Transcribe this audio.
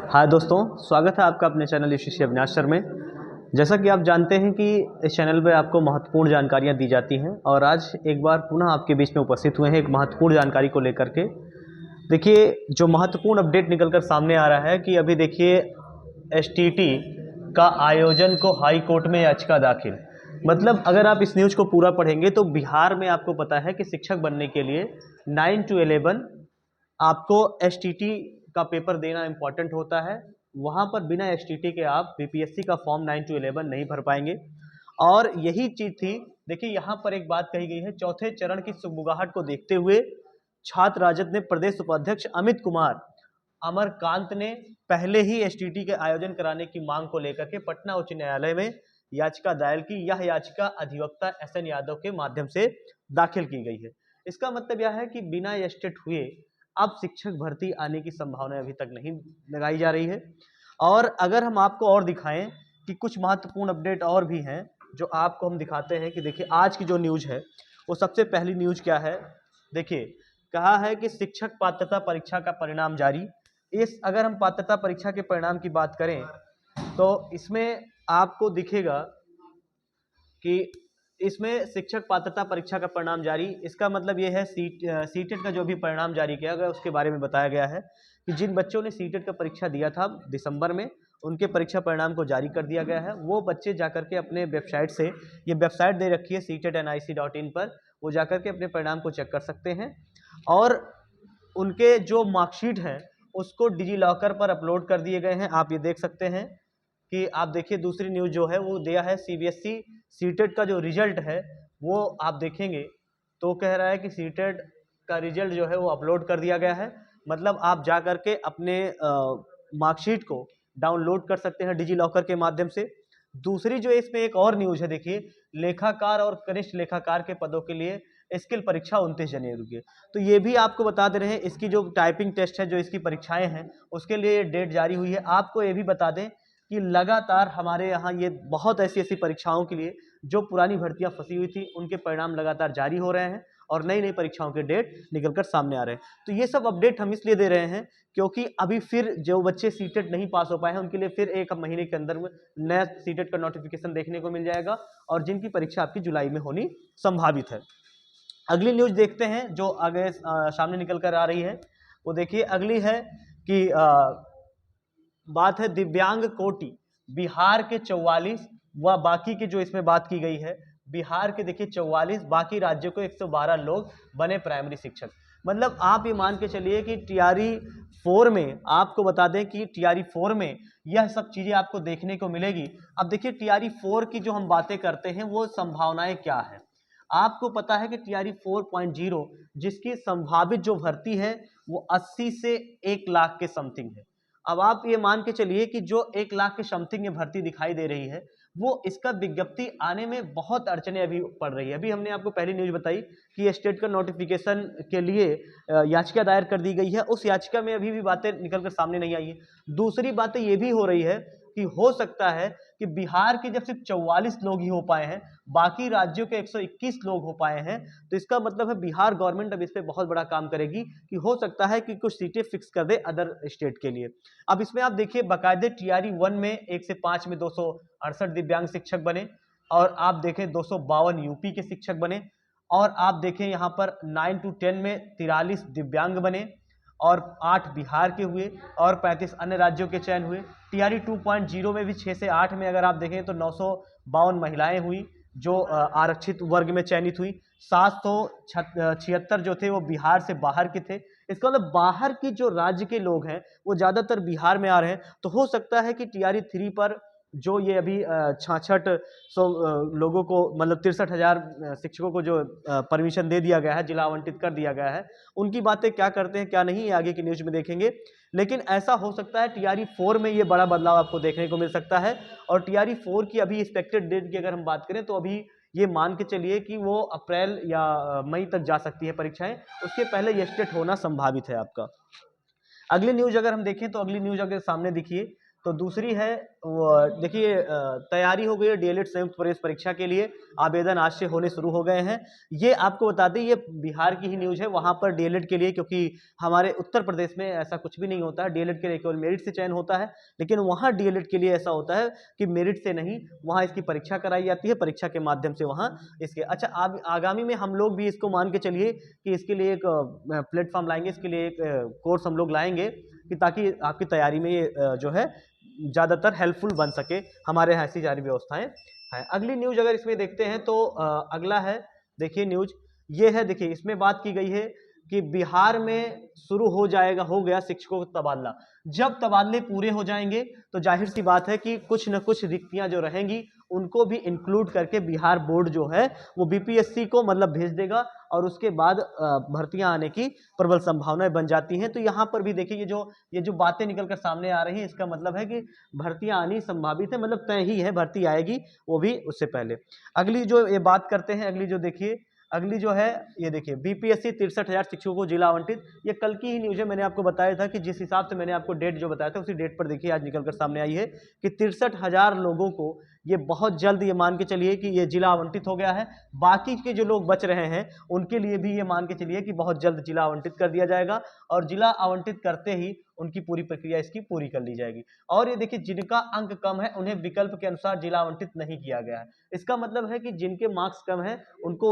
हाय दोस्तों, स्वागत है आपका अपने चैनल यशस्वी अविनाश सर में। जैसा कि आप जानते हैं कि इस चैनल पे आपको महत्वपूर्ण जानकारियां दी जाती हैं और आज एक बार पुनः आपके बीच में उपस्थित हुए हैं एक महत्वपूर्ण जानकारी को लेकर के। देखिए, जो महत्वपूर्ण अपडेट निकल कर सामने आ रहा है कि अभी देखिए एसटीटी का आयोजन को हाई कोर्ट में याचिका दाखिल। मतलब अगर आप इस न्यूज़ को पूरा पढ़ेंगे तो बिहार में आपको पता है कि शिक्षक बनने के लिए 9 to 11 आपको एसटीटी का पेपर देना इम्पॉर्टेंट होता है। वहाँ पर बिना एसटीटी के आप बीपीएससी का फॉर्म 9 to 11 नहीं भर पाएंगे। और यही चीज़ थी। देखिए, यहाँ पर एक बात कही गई है, चौथे चरण की सुगबुगाहट को देखते हुए छात्र राजद ने प्रदेश उपाध्यक्ष अमित कुमार अमरकांत ने पहले ही एसटीटी के आयोजन कराने की मांग को लेकर के पटना उच्च न्यायालय में याचिका दायर की। यह याचिका अधिवक्ता एसएन यादव के माध्यम से दाखिल की गई है। इसका मतलब यह है कि बिना एस्टेट हुए अब शिक्षक भर्ती आने की संभावना अभी तक नहीं लगाई जा रही है। और अगर हम आपको और दिखाएं कि कुछ महत्वपूर्ण अपडेट और भी हैं जो आपको हम दिखाते हैं कि देखिए आज की जो न्यूज़ है वो सबसे पहली न्यूज़ क्या है। देखिए, कहा है कि शिक्षक पात्रता परीक्षा का परिणाम जारी। इस अगर हम पात्रता परीक्षा के परिणाम की बात करें तो इसमें आपको दिखेगा कि इसमें शिक्षक पात्रता परीक्षा का परिणाम जारी। इसका मतलब ये है सीटेट का जो भी परिणाम जारी किया गया उसके बारे में बताया गया है कि जिन बच्चों ने सीटेट का परीक्षा दिया था दिसंबर में, उनके परीक्षा परिणाम को जारी कर दिया गया है। वो बच्चे जाकर के अपने वेबसाइट से, ये वेबसाइट दे रखी है CTET.nic.in पर, वो जाकर के अपने परिणाम को चेक कर सकते हैं। और उनके जो मार्कशीट हैं उसको डिजी लॉकर पर अपलोड कर दिए गए हैं। आप ये देख सकते हैं कि आप देखिए दूसरी न्यूज़ जो है वो दिया है सीबीएसई सीटेट का जो रिजल्ट है वो आप देखेंगे तो कह रहा है कि सीटेट का रिजल्ट जो है वो अपलोड कर दिया गया है। मतलब आप जा कर के अपने मार्कशीट को डाउनलोड कर सकते हैं डिजी लॉकर के माध्यम से। दूसरी जो इसमें एक और न्यूज़ है, देखिए, लेखाकार और कनिष्ठ लेखाकार के पदों के लिए स्किल परीक्षा 29 जनवरी की। तो ये भी आपको बता दे रहे हैं, इसकी जो टाइपिंग टेस्ट है, जो इसकी परीक्षाएं हैं, उसके लिए डेट जारी हुई है। आपको ये भी बता दें कि लगातार हमारे यहाँ ये बहुत ऐसी परीक्षाओं के लिए जो पुरानी भर्तियां फंसी हुई थी उनके परिणाम लगातार जारी हो रहे हैं और नई नई परीक्षाओं के डेट निकल कर सामने आ रहे हैं। तो ये सब अपडेट हम इसलिए दे रहे हैं क्योंकि अभी फिर जो बच्चे सीटेट नहीं पास हो पाए हैं उनके लिए फिर एक महीने के अंदर में नया सीटेट का नोटिफिकेशन देखने को मिल जाएगा और जिनकी परीक्षा आपकी जुलाई में होनी संभावित है। अगली न्यूज देखते हैं जो आगे सामने निकल कर आ रही है। वो देखिए, अगली है कि बात है दिव्यांग कोटि बिहार के 44 व बाकी के जो इसमें बात की गई है, बिहार के देखिए 44, बाकी राज्यों को 112 लोग बने प्राइमरी शिक्षक। मतलब आप ये मान के चलिए कि टीआरई 4 में, आपको बता दें कि टीआरई 4 में यह सब चीजें आपको देखने को मिलेगी। अब देखिए टीआरई 4 की जो हम बातें करते हैं वो संभावनाएं क्या है। आपको पता है कि टीआरई 4.0 जिसकी संभावित जो भर्ती है वो 80 से 1 लाख के समथिंग है। अब आप ये मान के चलिए कि जो 1 लाख के समथिंग में भर्ती दिखाई दे रही है वो इसका विज्ञप्ति आने में बहुत अड़चने अभी पड़ रही है। अभी हमने आपको पहली न्यूज बताई कि स्टेट का नोटिफिकेशन के लिए याचिका दायर कर दी गई है। उस याचिका में अभी भी बातें निकलकर सामने नहीं आई है। दूसरी बातें ये भी हो रही है कि हो सकता है कि बिहार के जब सिर्फ 44 लोग ही हो पाए हैं, बाकी राज्यों के 121 लोग हो पाए हैं, तो इसका मतलब है बिहार गवर्नमेंट अब इस पर बहुत बड़ा काम करेगी कि हो सकता है कि कुछ सीटें फिक्स कर दे अदर स्टेट के लिए। अब इसमें आप देखिए बाकायदे टीआरई 1 में 1 से 5 में 268 दिव्यांग शिक्षक बने और आप देखें 252 यूपी के शिक्षक बने और आप देखें यहाँ पर 9 to 10 में 43 दिव्यांग बने और 8 बिहार के हुए और 35 अन्य राज्यों के चयन हुए। टीआरई 2.0 में भी 6 से 8 में अगर आप देखें तो 952 महिलाएं हुई जो आरक्षित वर्ग में चयनित हुई। 776 जो थे वो बिहार से बाहर के थे। इसका मतलब बाहर की जो राज्य के लोग हैं वो ज्यादातर बिहार में आ रहे हैं। तो हो सकता है कि टीआरई 3 पर जो ये अभी 6600 लोगों को, मतलब 63,000 शिक्षकों को जो परमिशन दे दिया गया है, जिला आवंटित कर दिया गया है, उनकी बातें क्या करते हैं क्या नहीं आगे की न्यूज में देखेंगे। लेकिन ऐसा हो सकता है टीआरई 4 में ये बड़ा बदलाव आपको देखने को मिल सकता है। और टीआरई 4 की अभी एक्सपेक्टेड डेट की अगर हम बात करें तो अभी ये मान के चलिए कि वो अप्रैल या मई तक जा सकती है परीक्षाएं, उसके पहले ये स्टेट होना संभावित है आपका। अगली न्यूज अगर हम देखें तो अगली न्यूज अगर सामने दिखिए तो दूसरी है वो देखिए तैयारी हो गई है डीएलएड संयुक्त प्रवेश परीक्षा के लिए, आवेदन आज से होने शुरू हो गए हैं। ये आपको बता दें, ये बिहार की ही न्यूज़ है, वहाँ पर डीएलएड के लिए, क्योंकि हमारे उत्तर प्रदेश में ऐसा कुछ भी नहीं होता है, डीएलएड के लिए केवल मेरिट से चयन होता है, लेकिन वहाँ डीएलएड के लिए ऐसा होता है कि मेरिट से नहीं, वहाँ इसकी परीक्षा कराई जाती है, परीक्षा के माध्यम से वहाँ इसके अच्छा आगामी में हम लोग भी इसको मान के चलिए कि इसके लिए एक प्लेटफॉर्म लाएंगे, इसके लिए एक कोर्स हम लोग लाएंगे कि ताकि आपकी तैयारी में ये जो है ज़्यादातर हेल्पफुल बन सके। हमारे यहाँ ऐसी सारी व्यवस्थाएं हैं। अगली न्यूज़ अगर इसमें देखते हैं तो अगला है, देखिए न्यूज़ ये है, देखिए इसमें बात की गई है कि बिहार में शुरू हो गया शिक्षकों का तबादला। जब तबादले पूरे हो जाएंगे तो जाहिर सी बात है कि कुछ न कुछ रिक्तियां जो रहेंगी उनको भी इंक्लूड करके बिहार बोर्ड जो है वो बीपीएससी को मतलब भेज देगा, और उसके बाद भर्तियां आने की प्रबल संभावनाएं बन जाती हैं। तो यहाँ पर भी देखिए ये जो बातें निकल कर सामने आ रही हैं, इसका मतलब है कि भर्तियां आनी संभावित है, मतलब तय ही है, भर्ती आएगी, वो भी उससे पहले। अगली जो ये बात करते हैं, अगली जो देखिए, अगली जो है ये देखिए बीपीएससी 63,000 शिक्षकों को जिला आवंटित। ये कल की ही न्यूज़ है, मैंने आपको बताया था कि जिस हिसाब से मैंने आपको डेट जो बताया था उसी डेट पर देखिए आज निकलकर सामने आई है कि 63,000 लोगों को ये बहुत जल्द, ये मान के चलिए कि ये जिला आवंटित हो गया है। बाकी के जो लोग बच रहे हैं उनके लिए भी ये मान के चलिए कि बहुत जल्द जिला आवंटित कर दिया जाएगा, और जिला आवंटित करते ही उनकी पूरी प्रक्रिया इसकी पूरी कर ली जाएगी। और ये देखिए जिनका अंक कम है उन्हें विकल्प के अनुसार जिला आवंटित नहीं किया गया है। इसका मतलब है कि जिनके मार्क्स कम है उनको